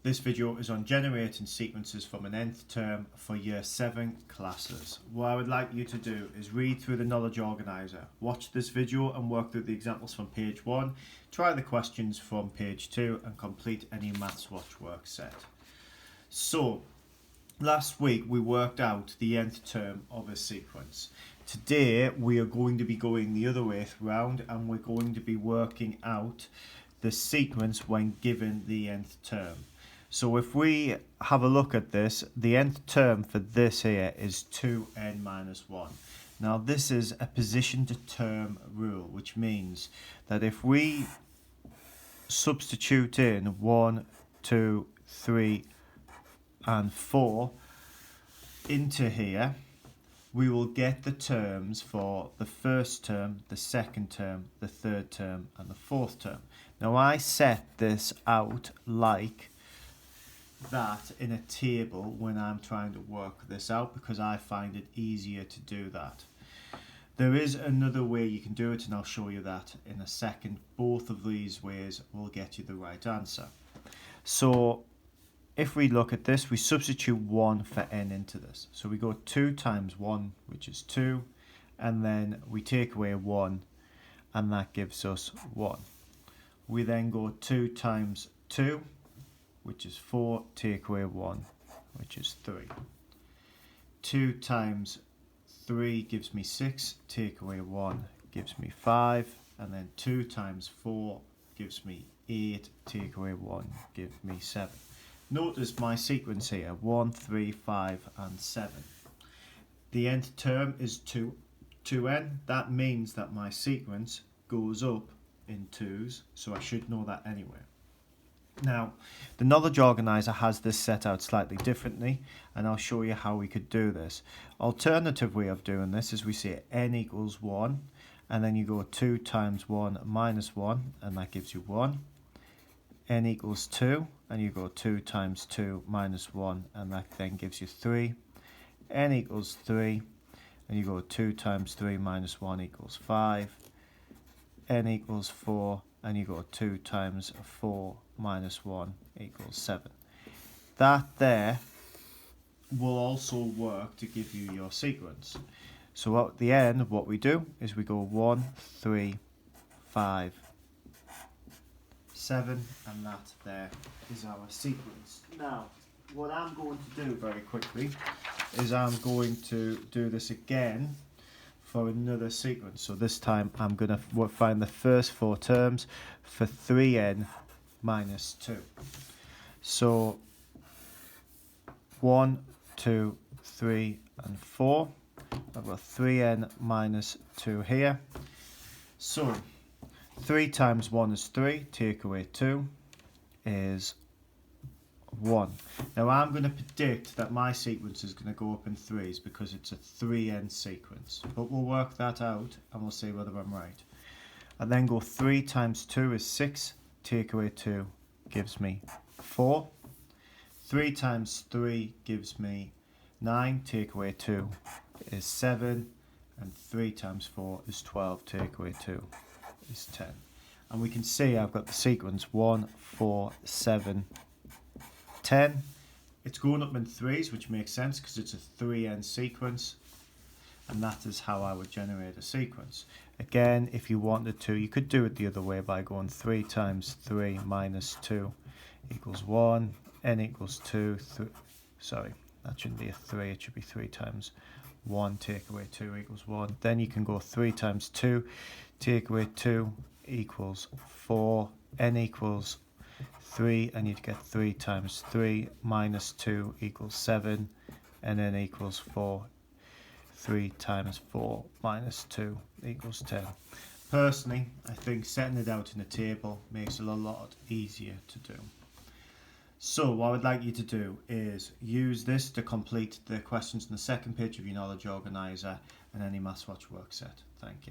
This video is on generating sequences from an nth term for year 7 classes. What I would like you to do is read through the knowledge organiser, watch this video and work through the examples from page 1, try the questions from page 2 and complete any maths watchwork set. So, last week we worked out the nth term of a sequence. Today we are going to be going the other way round and we're going to be working out the sequence when given the nth term. So if we have a look at this, the nth term for this here is 2n minus 1. Now this is a position to term rule, which means that if we substitute in 1, 2, 3 and 4 into here, we will get the terms for the first term, the second term, the third term and the fourth term. Now I set this out like that in a table when I'm trying to work this out because I find it easier to do that. There is another way you can do it and I'll show you that in a second. Both of these ways will get you the right answer. So if we look at this, we substitute 1 for n into this. So we go 2 times 1, which is 2, and then we take away 1 and that gives us 1. We then go 2 times 2, which is 4, take away 1, which is 3. 2 times 3 gives me 6, take away 1 gives me 5, and then 2 times 4 gives me 8, take away 1 gives me 7. Notice my sequence here, 1, 3, 5 and 7. The nth term is 2n, that means that my sequence goes up in 2's, so I should know that anyway. Now, the knowledge organiser has this set out slightly differently, and I'll show you how we could do this. Alternative way of doing this is we say n equals 1, and then you go 2 times 1 minus 1, and that gives you 1. N equals 2, and you go 2 times 2 minus 1, and that then gives you 3. N equals 3, and you go 2 times 3 minus 1 equals 5. N equals 4, and you go 2 times 4 minus 1 equals 7. That there will also work to give you your sequence. So at the end, what we do is we go 1, 3, 5, 7, and that there is our sequence. Now, what I'm going to do very quickly is I'm going to do this again for another sequence. So this time I'm going to find the first 4 terms for 3n minus 2. So 1, 2, 3 and 4. I've got 3n minus 2 here. So 3 times 1 is 3, take away 2 is 1. Now I'm going to predict that my sequence is going to go up in 3's because it's a 3n sequence. But we'll work that out and we'll see whether I'm right. And then go 3 times 2 is 6, take away 2 gives me 4. 3 times 3 gives me 9, take away 2 is 7. And 3 times 4 is 12, take away 2 is 10. And we can see I've got the sequence 1, 4, 7, 10. It's going up in 3's, which makes sense because it's a 3n sequence, and that is how I would generate a sequence. Again, if you wanted to, you could do it the other way by going 3 times 3 minus 2 equals 1, n equals 2, sorry, that shouldn't be a 3, it should be 3 times 1 take away 2 equals 1. Then you can go 3 times 2 take away 2 equals 4, n equals 3, and you'd get 3 times 3 minus 2 equals 7, and n equals 4. 3 times 4 minus 2 equals 10. Personally, I think setting it out in a table makes it a lot easier to do. So what I would like you to do is use this to complete the questions on the second page of your knowledge organiser and any maths watchwork set. Thank you.